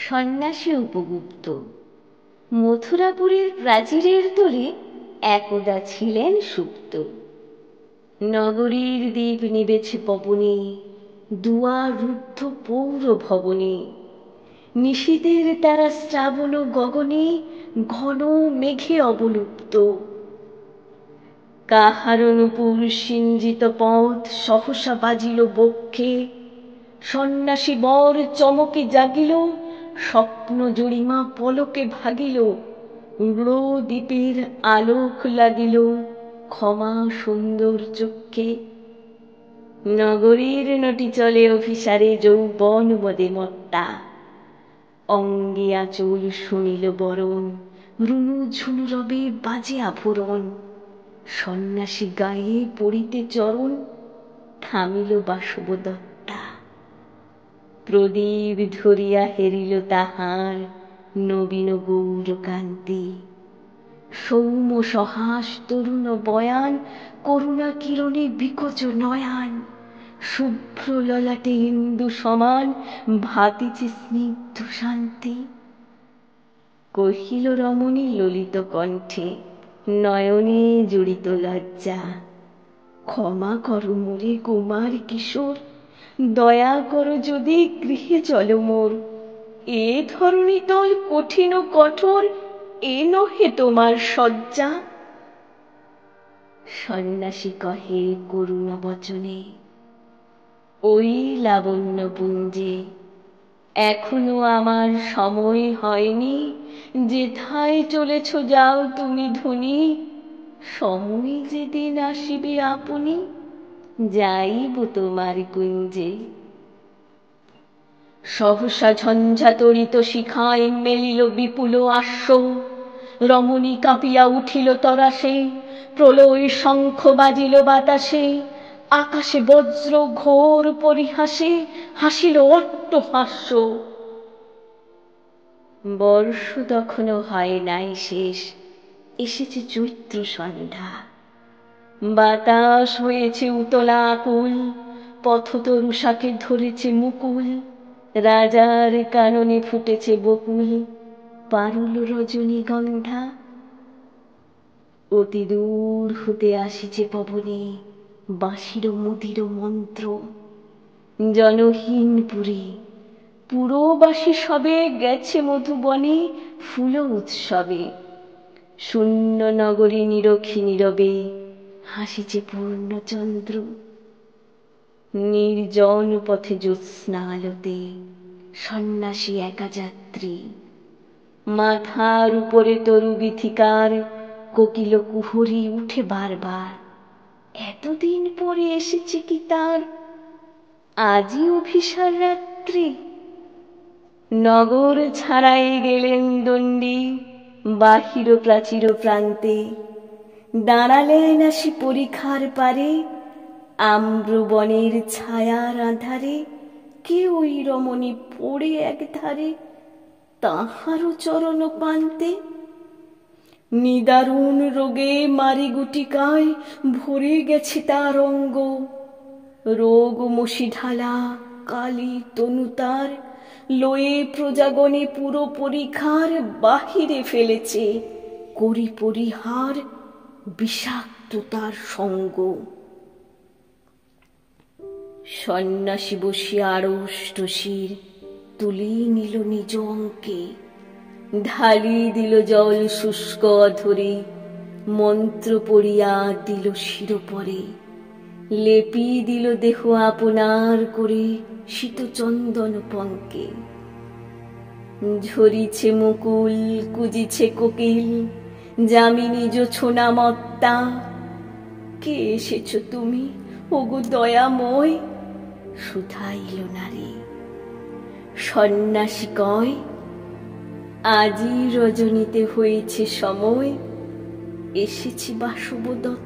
সন্ন্যাসী উপগুপ্ত মথুরাপুরের প্রাচীরের তলে একদা ছিলেন সুপ্ত। নগরীর দ্বীপ নিবেছে পবনে, দুয়ার রুদ্ধ পৌর ভবনে। নিশীথের তারা শ্রাবণ গগনে, ঘন মেঘে অবলুপ্ত। কাহারো নূপুর সিঞ্জিত পথ সহসা বাজিল বক্ষে। সন্ন্যাসী বর চমকে জাগিল, স্বপ্ন জরিমা পলকে ভাগিল। উড়ো দ্বীপের আলোক লাগিল, ক্ষমা সুন্দর চক্ষে। নগরীর নটি চলে অভিসারে, যৌবন মদে মত্তা। অঙ্গে আঁচল শুনিল বরণ, রুনু ঝুনু রবে বাজে আভরণ। সন্ন্যাসী গায়ে পড়িতে চরণ, থামিল বাসবদত্তা। প্রদীপ ধরিয়া হেরিল তাহার নবীন গৌরকান্তি। সৌম্য সহাস তরুণ বয়ান, করুণা কিরণে বিকচ নয়ান। শুভ্র ললাটে ইন্দু সমান, ভাতিছে স্নিগ্ধ শান্তি। কহিল রমণী ললিত কণ্ঠে, নয়নে জড়িত লজ্জা। ক্ষমা কর মোরে কুমার কিশোর, দয়া কর যদি গৃহে চলো মোর। এ ধরণী তল কঠিন কঠোর, এ নহে তোমার সজ্জা। সন্ন্যাসী কহে করুণ বচনে, ওই লাবণ্য পুঞ্জে এখনো আমার সময় হয়নি। যেথায় চলেছ যাও তুমি ধনী, সময় যেদিন আসিবে আপনি, যাইব তোমার কুঞ্জে। সহসা ঝঞ্ঝা তড়িত শিখায় মেলিল বিপুল আশ্ব। রমণী কাঁপিয়া উঠিল তরাসে, প্রলয় শঙ্খ বাজিল বাতাসে। আকাশে বজ্র ঘোর পরিহাসে, হাসিল অট্টহাস্য। বর্ষ তখনও হয় নাই শেষ, এসেছে চৈত্র সন্ধ্যা। বাতাস হয়েছে উতলা আকুল, পথতরুষাকে ধরেছে মুকুল। রাজার কাননে ফুটেছে বকুল, পারুল রজনীগন্ধা। অতি দূর হতে আসিছে পবনে, বাঁশির মুদির মন্ত্র। জনহীন পুরী, পুরবাসী সবে গেছে মধুবনে ফুল উৎসবে। শূন্য নগরী নিরখী নীরবে, হাসিছে পূর্ণচন্দ্র। নির্জন পথে জ্যোৎস্না আলোতে, সন্ন্যাসী একা যাত্রী। মাথার উপরে তরু গীতিকার, কোকিল কুহরি উঠে বারবার। এতদিন পরে এসেছে কি তার, আজই অভিসার রাত্রি। নগর ছাড়াই গেলেন দণ্ডী, বাহির প্রাচীর প্রান্তে। দাঁড়ালেন আসি পরিখার পারে, আম্রবনের ছায়ার আঁধারে। কে ওই রমণী পড়ে একধারে, তাহারও চরণ পান্তে। নিদারুণ রোগে মারি গুটিকায়, ভরে গেছে তার অঙ্গ। রোগ মশি ঢালা কালী তনু তার, লয়ে প্রজাগণে পুরো পরিখার। বাহিরে ফেলেছে করি পরিহার, বিষাক্ত তার সঙ্গ। সন্ন্যাসী বসিয়া আড়ষ্ট শির, তুলি নিল নিজ অঙ্কে। ঢালি দিল জল শুষ্ক অধরে, মন্ত্র পড়িয়া দিল শিরোপরে। লেপি দিল দেহ আপনার করে, শীত চন্দন পঙ্কে। ঝরিছে মুকুল কুজিছে কোকিল, যামিনী জোছনা মত্তা। কে এসেছ তুমি ওগো দয়াময়, শুধাইল নারী। সন্ন্যাসী কয়, আজই রজনীতে হয়েছে সময়, এসেছি বাসবদত্ত।